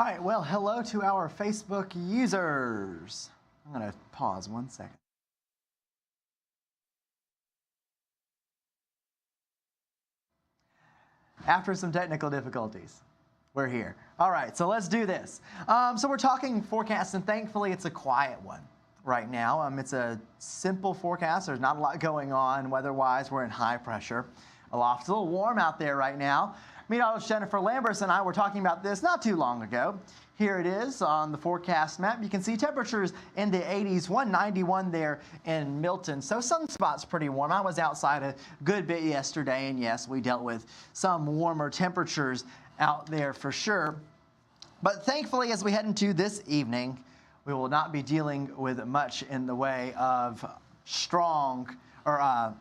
All right, well, hello to our Facebook users. I'm going to pause 1 second. After some technical difficulties, we're here. All right, so let's do this. So we're talking forecast, and thankfully it's a quiet one right now. It's a simple forecast. There's not a lot going on weather-wise. We're in high pressure. Aloft. It's a little warm out there right now. Meteorologist Jennifer Lamberts and I were talking about this not too long ago. Here it is on the forecast map. You can see temperatures in the 80s, 191 there in Milton. So some spots pretty warm. I was outside a good bit yesterday, and yes, we dealt with some warmer temperatures out there for sure. But thankfully, as we head into this evening, we will not be dealing with much in the way of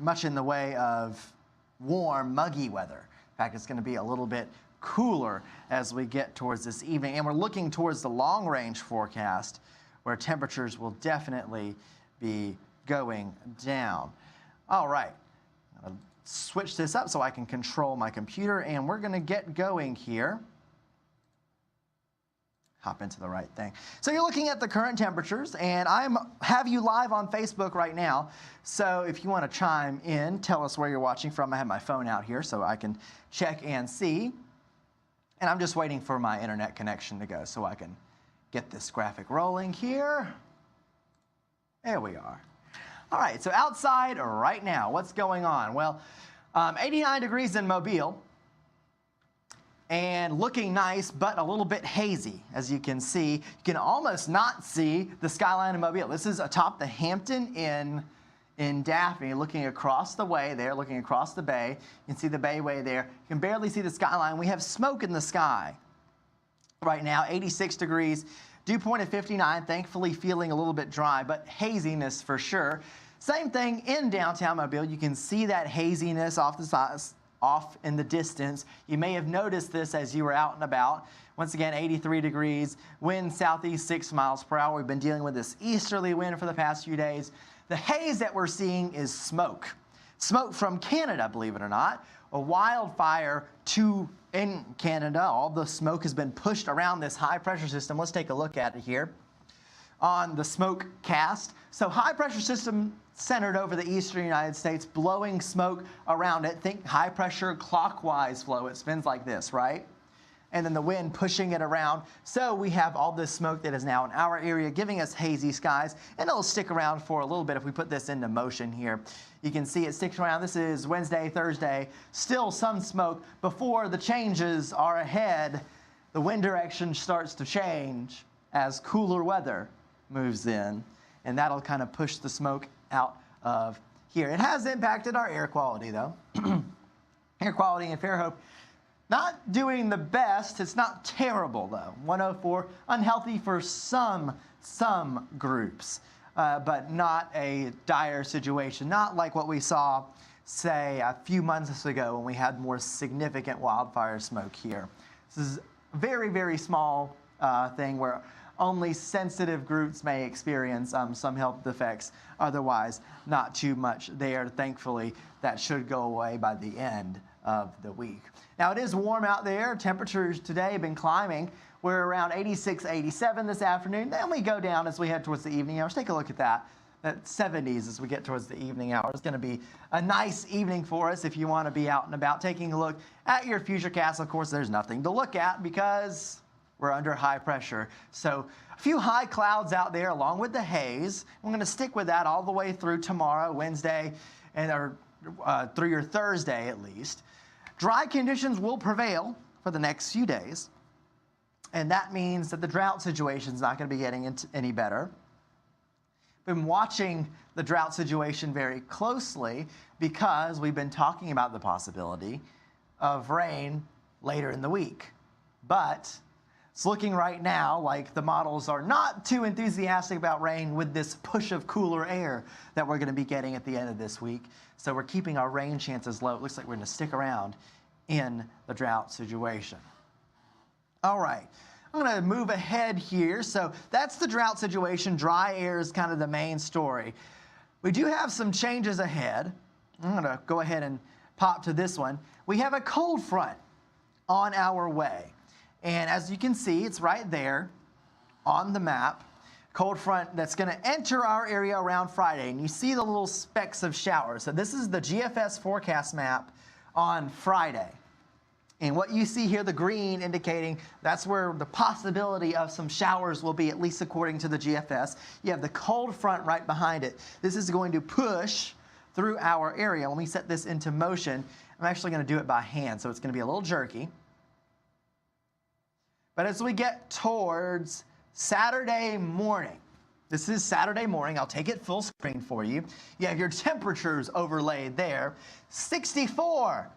much in the way of warm, muggy weather. In fact, it's going to be a little bit cooler as we get towards this evening. And we're looking towards the long-range forecast where temperatures will definitely be going down. All right, I'll switch this up so I can control my computer, and we're going to get going here. Hop into the right thing. So you're looking at the current temperatures, and I have you live on Facebook right now. So if you want to chime in, tell us where you're watching from. I have my phone out here so I can check and see. And I'm just waiting for my internet connection to go so I can get this graphic rolling here. There we are. All right, so outside right now, what's going on? Well, 89 degrees in Mobile. And looking nice, but a little bit hazy. As you can see, you can almost not see the skyline of Mobile. This is atop the Hampton Inn in Daphne, looking across the way there, looking across the bay. You can see the bayway there. You can barely see the skyline. We have smoke in the sky right now, 86 degrees. Dew point at 59, thankfully feeling a little bit dry, but haziness for sure. Same thing in downtown Mobile. You can see that haziness off in the distance. You may have noticed this as you were out and about. Once again, 83 degrees, wind southeast 6 miles per hour. We've been dealing with this easterly wind for the past few days. The haze that we're seeing is smoke. Smoke from Canada, believe it or not. A wildfire in Canada. All the smoke has been pushed around this high pressure system. Let's take a look at it here on the smoke cast. So high pressure system centered over the eastern United States, blowing smoke around it. Think high pressure clockwise flow. It spins like this, right? And then the wind pushing it around. So we have all this smoke that is now in our area, giving us hazy skies, and it'll stick around for a little bit if we put this into motion here. You can see it sticks around. This is Wednesday, Thursday. Still some smoke. Before the changes are ahead, the wind direction starts to change as cooler weather moves in, and that'll kind of push the smoke out of here. It has impacted our air quality, though. Air quality in Fairhope, not doing the best. It's not terrible, though. 104, unhealthy for some groups, but not a dire situation. Not like what we saw, say, a few months ago when we had more significant wildfire smoke here. This is a very, very small thing where only sensitive groups may experience some health effects. Otherwise, not too much there. Thankfully, that should go away by the end of the week. Now, it is warm out there. Temperatures today have been climbing. We're around 86, 87 this afternoon. Then we go down as we head towards the evening hours. Take a look at that. At 70s as we get towards the evening hours. It's going to be a nice evening for us if you want to be out and about. Taking a look at your futurecast, of course, there's nothing to look at because we're under high pressure. So a few high clouds out there along with the haze. We're going to stick with that all the way through tomorrow, Wednesday, and through your Thursday at least. Dry conditions will prevail for the next few days. And that means that the drought situation is not going to be getting any better. Been watching the drought situation very closely because we've been talking about the possibility of rain later in the week. But it's looking right now like the models are not too enthusiastic about rain with this push of cooler air that we're going to be getting at the end of this week. So we're keeping our rain chances low. It looks like we're going to stick around in the drought situation. All right, I'm going to move ahead here. So that's the drought situation. Dry air is kind of the main story. We do have some changes ahead. I'm going to go ahead and pop to this one. We have a cold front on our way. And as you can see, it's right there on the map. Cold front that's going to enter our area around Friday. And you see the little specks of showers. So this is the GFS forecast map on Friday. And what you see here, the green indicating that's where the possibility of some showers will be, at least according to the GFS. You have the cold front right behind it. This is going to push through our area. Let me set this into motion. I'm actually going to do it by hand, so it's going to be a little jerky. But as we get towards Saturday morning, this is Saturday morning. I'll take it full screen for you. You have your temperatures overlaid there. 64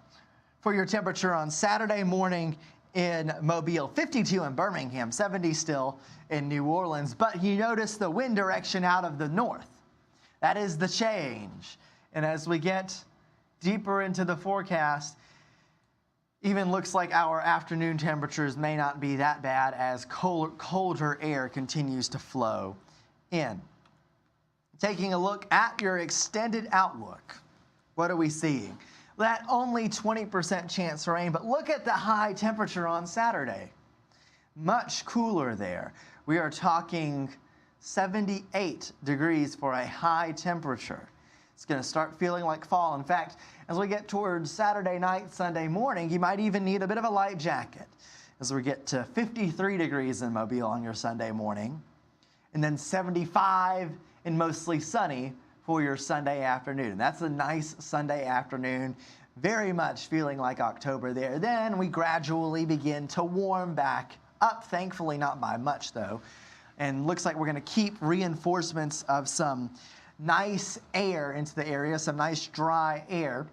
for your temperature on Saturday morning in Mobile, 52 in Birmingham, 70 still in New Orleans. But you notice the wind direction out of the north. That is the change. And as we get deeper into the forecast, even looks like our afternoon temperatures may not be that bad as colder air continues to flow in. Taking a look at your extended outlook, what are we seeing? That only 20% chance for rain, but look at the high temperature on Saturday. Much cooler there. We are talking 78 degrees for a high temperature. It's going to start feeling like fall. In fact, as we get towards Saturday night, Sunday morning, you might even need a bit of a light jacket as we get to 53 degrees in Mobile on your Sunday morning, and then 75 and mostly sunny for your Sunday afternoon. That's a nice Sunday afternoon, very much feeling like October there. Then we gradually begin to warm back up, thankfully not by much though, and looks like we're going to keep reinforcements of some nice air into the area, some nice dry air,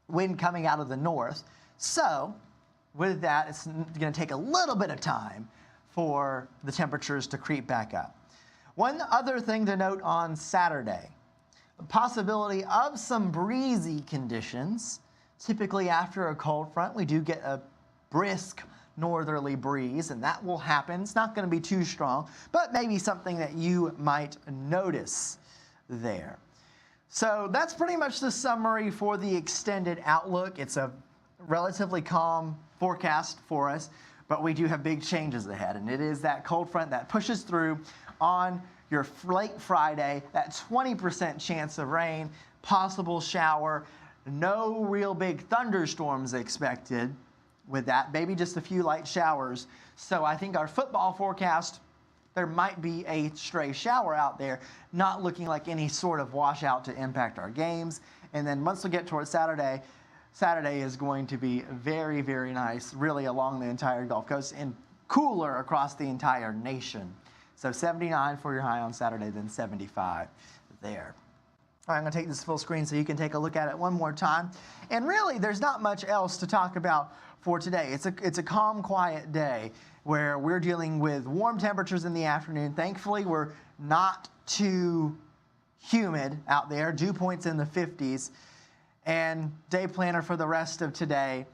wind coming out of the north. So with that, it's going to take a little bit of time for the temperatures to creep back up. One other thing to note on Saturday, the possibility of some breezy conditions. Typically after a cold front, we do get a brisk northerly breeze, and that will happen. It's not going to be too strong, but maybe something that you might notice there. So that's pretty much the summary for the extended outlook. It's a relatively calm forecast for us, but we do have big changes ahead, and it is that cold front that pushes through on your late Friday, that 20% chance of rain, possible shower, no real big thunderstorms expected with that, maybe just a few light showers. So I think our football forecast, there might be a stray shower out there, not looking like any sort of washout to impact our games. And then once we get towards Saturday, Saturday is going to be very, very nice, really along the entire Gulf Coast and cooler across the entire nation. So 79 for your high on Saturday, then 75 there. All right, I'm going to take this full screen so you can take a look at it one more time. And really, there's not much else to talk about for today. It's a calm, quiet day where we're dealing with warm temperatures in the afternoon. Thankfully, we're not too humid out there, dew points in the 50s. And day planner for the rest of today,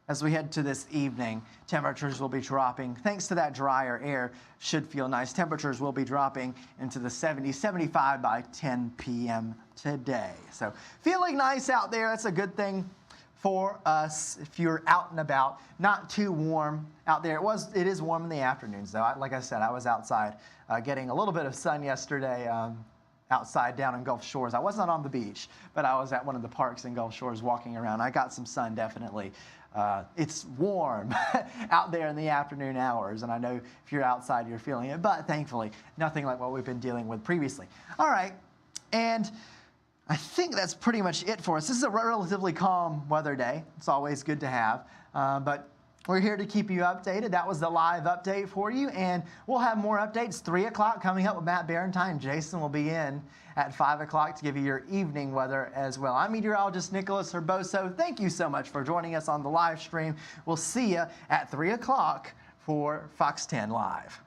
as we head to this evening, temperatures will be dropping. Thanks to that drier air, should feel nice. Temperatures will be dropping into the 70s, 75 by 10 p.m. today. So feeling nice out there. That's a good thing for us if you're out and about. Not too warm out there. It is warm in the afternoons, though. Like I said, I was outside getting a little bit of sun yesterday. Outside down in Gulf Shores. I was not on the beach, but I was at one of the parks in Gulf Shores walking around. I got some sun, definitely. It's warm out there in the afternoon hours, and I know if you're outside, you're feeling it, but thankfully, nothing like what we've been dealing with previously. All right, and I think that's pretty much it for us. This is a relatively calm weather day. It's always good to have, but we're here to keep you updated. That was the live update for you, and we'll have more updates. 3 o'clock coming up with Matt Barentine. Jason will be in at 5 o'clock to give you your evening weather as well. I'm meteorologist Nicholas Herboso. Thank you so much for joining us on the live stream. We'll see you at 3 o'clock for Fox 10 Live.